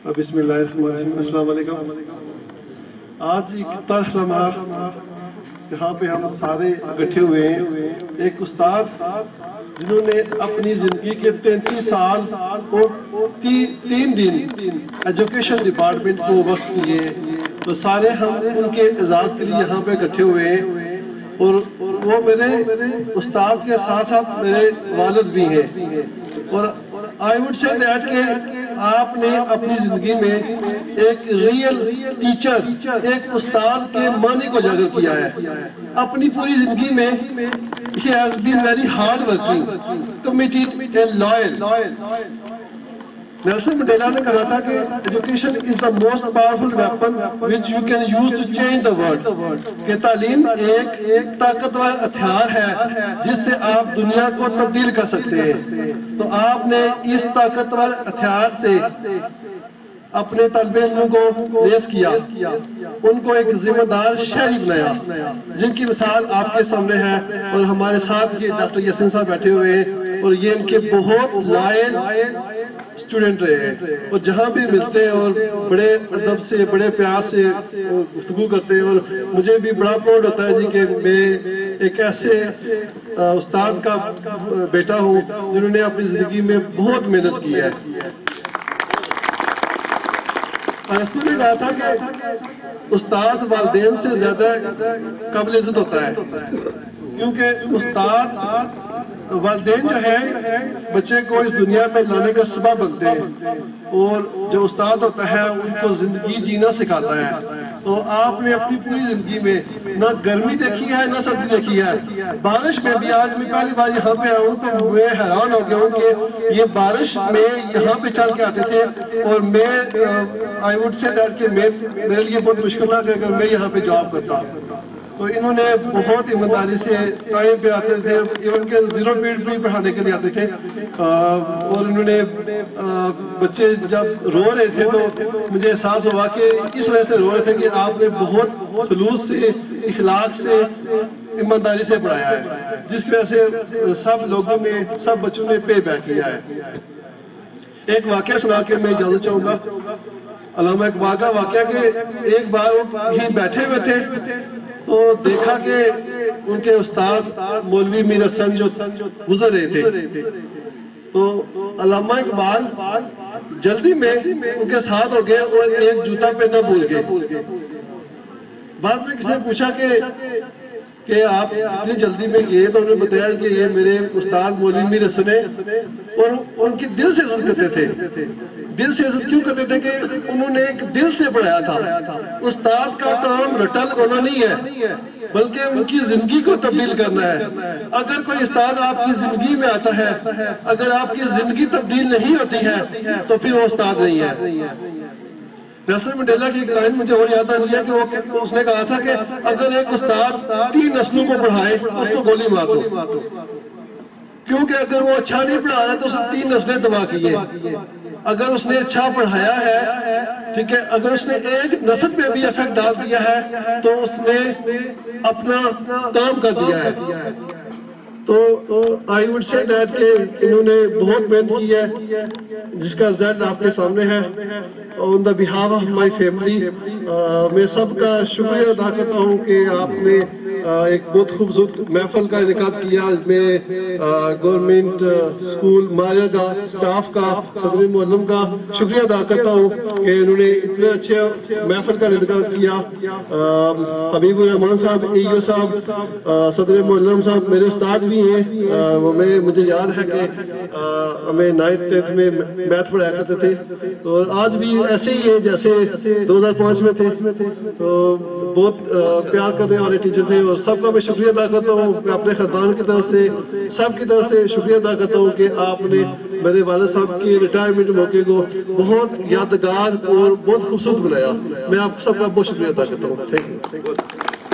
بسم اللہ الرحمن الرحیم۔ السلام علیکم۔ آج ایک تلخ لمحہ یہاں پہ ہم سارے اکٹھے ہوئے ہیں، ایک استاد جنہوں نے اپنی زندگی کے 33 سال اور 3 دن ایجوکیشن ڈپارٹمنٹ کو وقف کیے، تو سارے ہم ان کے اعزاز کے لیے یہاں پہ اکٹھے ہوئے ہیں، اور وہ میرے استاد کے ساتھ ساتھ میرے والد بھی ہیں، اور I would say that کہ آپ نے اپنی زندگی میں ایک ریئل ٹیچر، ایک استاد کے معنی کو اجاگر کیا ہے۔ اپنی پوری زندگی میں he has been very hard working, committed and loyal۔ Nelson Mandela نے کہا تھا کہ education is the most powerful weapon which you can use to change the world، کہ تعلیم ایک طاقتور ہتھیار ہے جس سے آپ دنیا کو تبدیل کر سکتے ہیں۔ تو آپ نے اس طاقتور ہتھیار سے اپنے طالب علموں کو لیس کیا، ان کو ایک ذمہ دار شہری بنایا، جن کی مثال آپ کے سامنے ہے، اور ہمارے ساتھ یہ ڈاکٹر یاسین صاحب بیٹھے ہوئے ہیں، اور یہ ان کے بہت لائل اسٹوڈنٹ رہے ہیں، اور جہاں بھی ملتے ہیں اور بڑے ادب سے بڑے پیار سے گفتگو کرتے ہیں، اور مجھے بھی بڑا پراؤڈ ہوتا ہے جی کہ میں ایک ایسے استاد کا بیٹا ہوں جنہوں نے اپنی زندگی میں بہت محنت کی ہے۔ ارسطو نے کہا تھا کہ استاد والدین سے زیادہ قابل عزت ہوتا ہے، کیونکہ استاد والدین جو ہے بچے کو اس دنیا میں لانے کا سبب بنتے ہیں، اور جو استاد ہوتا ہے ان کو زندگی جینا سکھاتا ہے۔ تو آپ نے اپنی پوری زندگی میں نہ گرمی دیکھی ہے نہ سردی دیکھی ہے، بارش میں بھی آج میں پہلی بار یہاں پہ آیا ہوں تو میں حیران ہو گیا ہوں کہ یہ بارش میں یہاں پہ چل کے آتے تھے، اور میں I would say that کہ میرے لیے بہت مشکل تھا کہ اگر میں یہاں پہ جاب کرتا، تو انہوں نے بہت ایمانداری سے ٹائم پہ آتے تھے، ایون کہ 0 پیریڈ بھی پڑھانے کے لیے آتے تھے، اور انہوں نے بچے جب رو رہے تھے تو مجھے احساس ہوا کہ اس وجہ سے رو رہے تھے کہ آپ نے بہت خلوص سے، اخلاق سے، ایمانداری سے پڑھایا ہے، جس کی وجہ سے سب لوگوں نے، سب بچوں نے پے بیک کیا ہے۔ ایک واقعہ سنا کے میں اجازت چاہوں گا، علامہ اقبال کا واقعہ کہ ایک بار ہی بیٹھے ہوئے تھے تو دیکھا کہ ان کے استاد مولوی میر حسن جو گزر رہے تھے، تو علامہ اقبال جلدی میں ان کے ساتھ ہو گئے اور ایک جوتا پہننا بھول گئے۔ بعد میں کسی نے پوچھا کہ آپ اتنی جلدی میں گئے، تو انہوں نے بتایا کہ یہ میرے استاد مولوی میر حسن ہے، اور ان کی دل سے عزت کرتے تھے۔ دل سے عزت کیوں کرتے تھے کہ انہوں نے ایک دل سے پڑھایا تھا۔ استاد کا کام رٹا لگانا نہیں ہے بلکہ ان کی زندگی کو تبدیل کرنا ہے۔ اگر کوئی استاد آپ کی زندگی میں آتا ہے، اگر آپ کی زندگی تبدیل نہیں ہوتی ہے تو پھر وہ استاد نہیں ہے۔ نیلسن منڈیلا کی ایک لائن مجھے اور یاد آ رہی ہے کہ اس نے کہا تھا کہ اگر ایک استاد 3 نسلوں کو پڑھائے تو اس کو گولی مار دو، کیونکہ اگر وہ اچھا نہیں پڑھا رہا تو اس نے 3 نسلیں تباہ کی ہیں۔ اگر اس نے اچھا پڑھایا ہے، ٹھیک ہے، اگر اس نے ایک نسل پہ بھی ایفیکٹ ڈال دیا ہے تو اس نے اپنا کام کر دیا ہے۔ تو I would say that کہ انہوں نے بہت محنت کی ہے، جس کا رزلٹ آپ کے سامنے ہے۔ On the behalf of my family میں سب کا شکریہ ادا کرتا ہوں کہ آپ نے ایک بہت خوبصورت محفل کا انعقاد کیا، اس میں گورنمنٹ اسکول ماریہ کا اسٹاف کا، صدر معلم کا شکریہ ادا کرتا ہوں کہ انہوں نے اتنے اچھے محفل کا انعقاد کیا۔ حبیب الرحمان صاحب، ایو صاحب، صدر معلم صاحب میرے استاد بھی ہیں، مجھے یاد ہے کہ ہمیں 9th 10th میں میتھ پڑھایا کرتے تھے، اور آج بھی ایسے ہی ہے جیسے 2005 میں تھے۔ تو بہت پیار کرنے والے ٹیچر تھے، اور سب کا میں شکریہ ادا کرتا ہوں، میں اپنے خاندان کی طرف سے، سب کی طرف سے شکریہ ادا کرتا ہوں کہ آپ نے میرے والد صاحب کی ریٹائرمنٹ موقع کو بہت یادگار اور بہت خوبصورت بنایا۔ میں آپ سب کا بہت شکریہ ادا کرتا ہوں۔ Thank you.